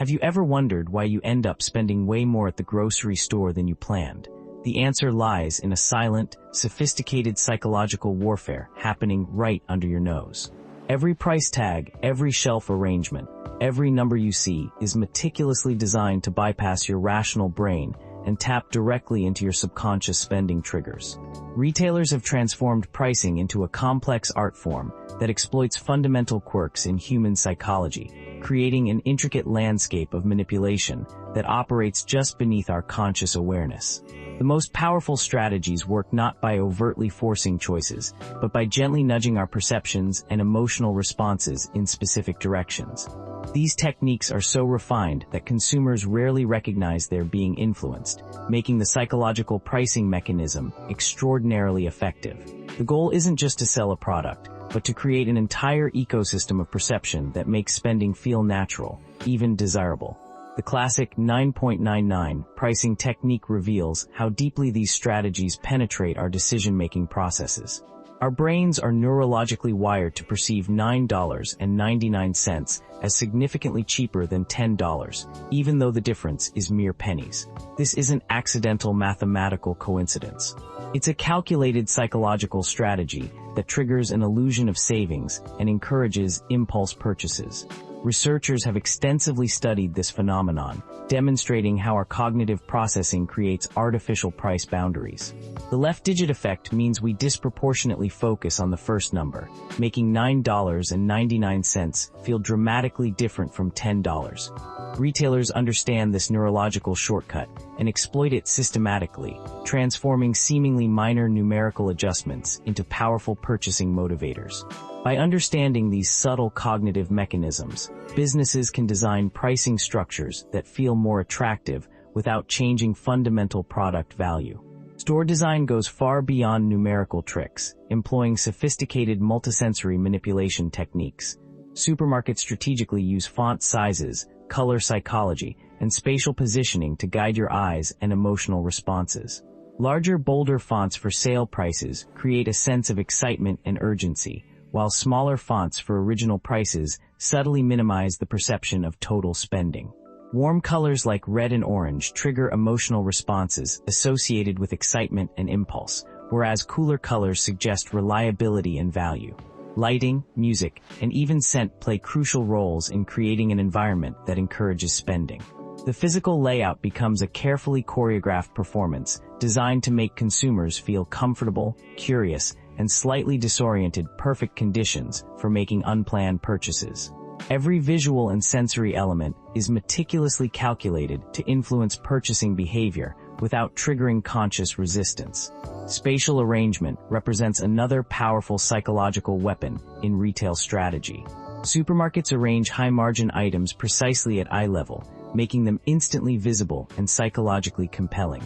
Have you ever wondered why you end up spending way more at the grocery store than you planned? The answer lies in a silent, sophisticated psychological warfare happening right under your nose. Every price tag, every shelf arrangement, every number you see is meticulously designed to bypass your rational brain and tap directly into your subconscious spending triggers. Retailers have transformed pricing into a complex art form that exploits fundamental quirks in human psychology, creating an intricate landscape of manipulation that operates just beneath our conscious awareness. The most powerful strategies work not by overtly forcing choices, but by gently nudging our perceptions and emotional responses in specific directions. These techniques are so refined that consumers rarely recognize they're being influenced, making the psychological pricing mechanism extraordinarily effective. The goal isn't just to sell a product, but to create an entire ecosystem of perception that makes spending feel natural, even desirable. The classic 9.99 pricing technique reveals how deeply these strategies penetrate our decision-making processes. Our brains are neurologically wired to perceive $9.99 as significantly cheaper than $10, even though the difference is mere pennies. This isn't accidental mathematical coincidence. It's a calculated psychological strategy that triggers an illusion of savings and encourages impulse purchases. Researchers have extensively studied this phenomenon, demonstrating how our cognitive processing creates artificial price boundaries. The left-digit effect means we disproportionately focus on the first number, making $9.99 feel dramatically different from $10. Retailers understand this neurological shortcut and exploit it systematically, transforming seemingly minor numerical adjustments into powerful purchasing motivators. By understanding these subtle cognitive mechanisms, businesses can design pricing structures that feel more attractive without changing fundamental product value. Store design goes far beyond numerical tricks, employing sophisticated multisensory manipulation techniques. Supermarkets strategically use font sizes, color psychology, and spatial positioning to guide your eyes and emotional responses. Larger, bolder fonts for sale prices create a sense of excitement and urgency, while smaller fonts for original prices subtly minimize the perception of total spending. Warm colors like red and orange trigger emotional responses associated with excitement and impulse, whereas cooler colors suggest reliability and value. Lighting, music, and even scent play crucial roles in creating an environment that encourages spending. The physical layout becomes a carefully choreographed performance designed to make consumers feel comfortable, curious, and slightly disoriented, perfect conditions for making unplanned purchases. Every visual and sensory element is meticulously calculated to influence purchasing behavior without triggering conscious resistance. Spatial arrangement represents another powerful psychological weapon in retail strategy. Supermarkets arrange high-margin items precisely at eye level, making them instantly visible and psychologically compelling.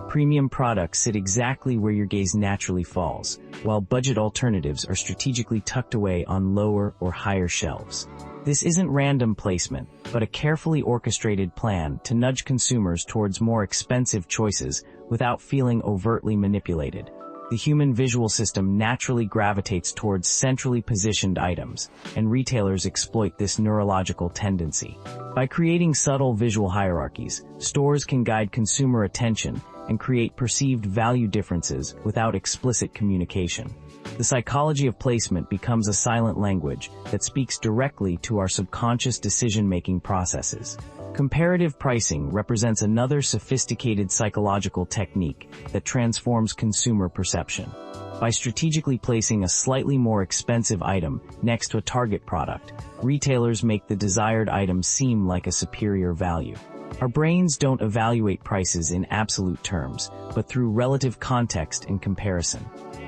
Premium products sit exactly where your gaze naturally falls, while budget alternatives are strategically tucked away on lower or higher shelves. This isn't random placement, but a carefully orchestrated plan to nudge consumers towards more expensive choices without feeling overtly manipulated. The human visual system naturally gravitates towards centrally positioned items, and retailers exploit this neurological tendency. By creating subtle visual hierarchies, stores can guide consumer attention and create perceived value differences without explicit communication. The psychology of placement becomes a silent language that speaks directly to our subconscious decision-making processes. Comparative pricing represents another sophisticated psychological technique that transforms consumer perception. By strategically placing a slightly more expensive item next to a target product, retailers make the desired item seem like a superior value. Our brains don't evaluate prices in absolute terms, but through relative context and comparison.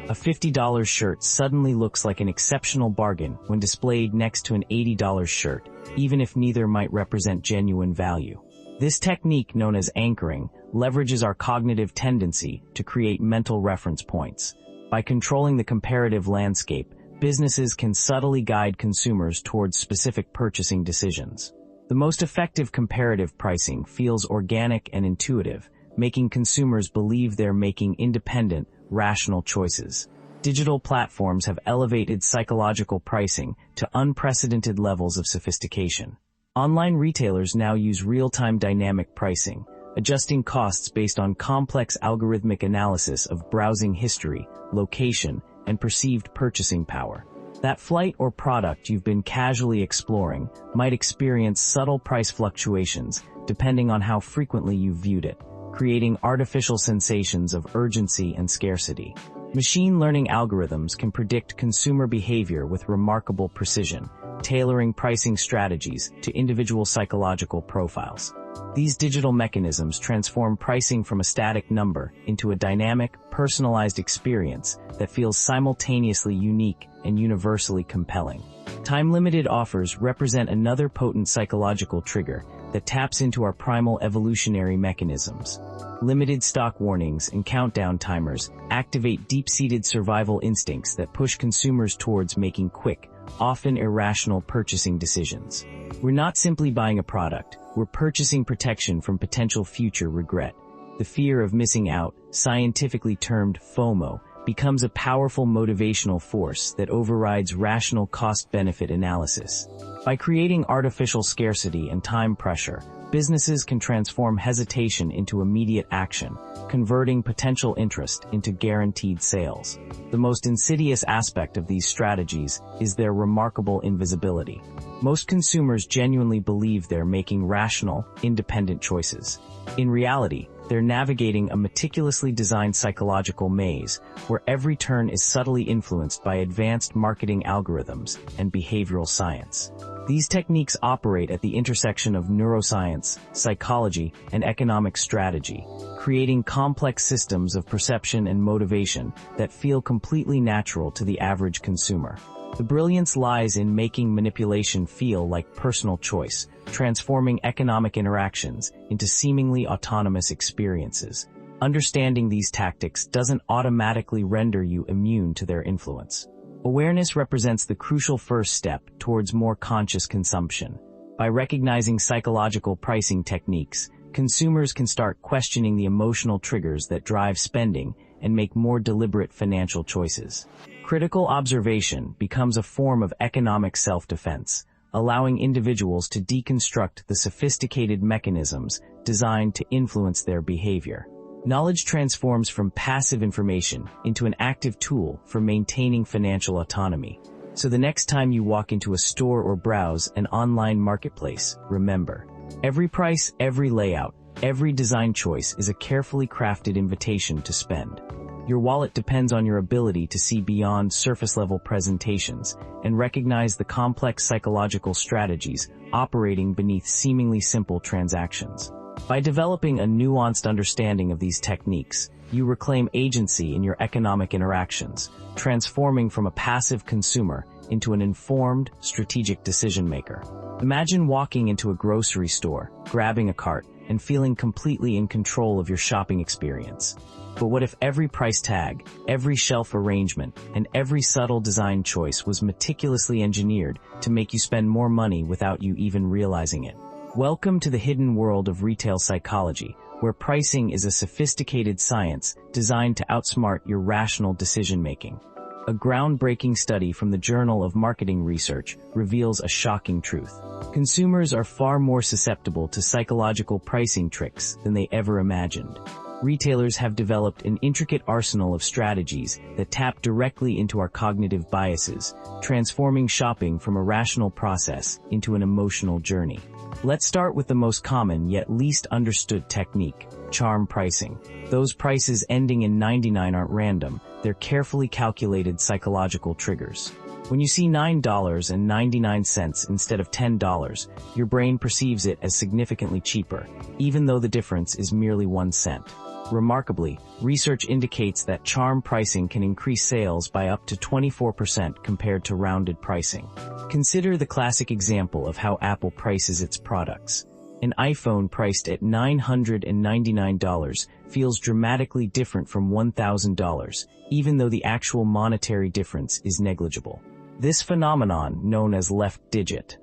A $50 shirt suddenly looks like an exceptional bargain when displayed next to an $80 shirt, even if neither might represent genuine value. This technique, known as anchoring, leverages our cognitive tendency to create mental reference points. By controlling the comparative landscape, businesses can subtly guide consumers towards specific purchasing decisions. The most effective comparative pricing feels organic and intuitive, making consumers believe they're making independent, rational choices. Digital platforms have elevated psychological pricing to unprecedented levels of sophistication. Online retailers now use real-time dynamic pricing, adjusting costs based on complex algorithmic analysis of browsing history, location, and perceived purchasing power. That flight or product you've been casually exploring might experience subtle price fluctuations depending on how frequently you've viewed it, creating artificial sensations of urgency and scarcity. Machine learning algorithms can predict consumer behavior with remarkable precision, tailoring pricing strategies to individual psychological profiles. These digital mechanisms transform pricing from a static number into a dynamic, personalized experience that feels simultaneously unique and universally compelling. Time-limited offers represent another potent psychological trigger that taps into our primal evolutionary mechanisms. Limited stock warnings and countdown timers activate deep-seated survival instincts that push consumers towards making quick, often irrational purchasing decisions. We're not simply buying a product, we're purchasing protection from potential future regret. The fear of missing out, scientifically termed FOMO, becomes a powerful motivational force that overrides rational cost-benefit analysis. By creating artificial scarcity and time pressure, businesses can transform hesitation into immediate action, converting potential interest into guaranteed sales. The most insidious aspect of these strategies is their remarkable invisibility. Most consumers genuinely believe they're making rational, independent choices. In reality, they're navigating a meticulously designed psychological maze where every turn is subtly influenced by advanced marketing algorithms and behavioral science. These techniques operate at the intersection of neuroscience, psychology, and economic strategy, creating complex systems of perception and motivation that feel completely natural to the average consumer. The brilliance lies in making manipulation feel like personal choice, transforming economic interactions into seemingly autonomous experiences. Understanding these tactics doesn't automatically render you immune to their influence. Awareness represents the crucial first step towards more conscious consumption. By recognizing psychological pricing techniques, consumers can start questioning the emotional triggers that drive spending and make more deliberate financial choices. Critical observation becomes a form of economic self-defense, allowing individuals to deconstruct the sophisticated mechanisms designed to influence their behavior. Knowledge transforms from passive information into an active tool for maintaining financial autonomy. So the next time you walk into a store or browse an online marketplace, remember, every price, every layout, every design choice is a carefully crafted invitation to spend. Your wallet depends on your ability to see beyond surface-level presentations and recognize the complex psychological strategies operating beneath seemingly simple transactions. By developing a nuanced understanding of these techniques, you reclaim agency in your economic interactions, transforming from a passive consumer into an informed, strategic decision-maker. Imagine walking into a grocery store, grabbing a cart, and feeling completely in control of your shopping experience. But what if every price tag, every shelf arrangement, and every subtle design choice was meticulously engineered to make you spend more money without you even realizing it? Welcome to the hidden world of retail psychology, where pricing is a sophisticated science designed to outsmart your rational decision-making. A groundbreaking study from the Journal of Marketing Research reveals a shocking truth. Consumers are far more susceptible to psychological pricing tricks than they ever imagined. Retailers have developed an intricate arsenal of strategies that tap directly into our cognitive biases, transforming shopping from a rational process into an emotional journey. Let's start with the most common yet least understood technique, charm pricing. Those prices ending in 99 aren't random, they're carefully calculated psychological triggers. When you see $9.99 instead of $10, your brain perceives it as significantly cheaper, even though the difference is merely 1 cent. Remarkably, research indicates that charm pricing can increase sales by up to 24% compared to rounded pricing. Consider the classic example of how Apple prices its products. An iPhone priced at $999 feels dramatically different from $1,000, even though the actual monetary difference is negligible. This phenomenon, known as left digit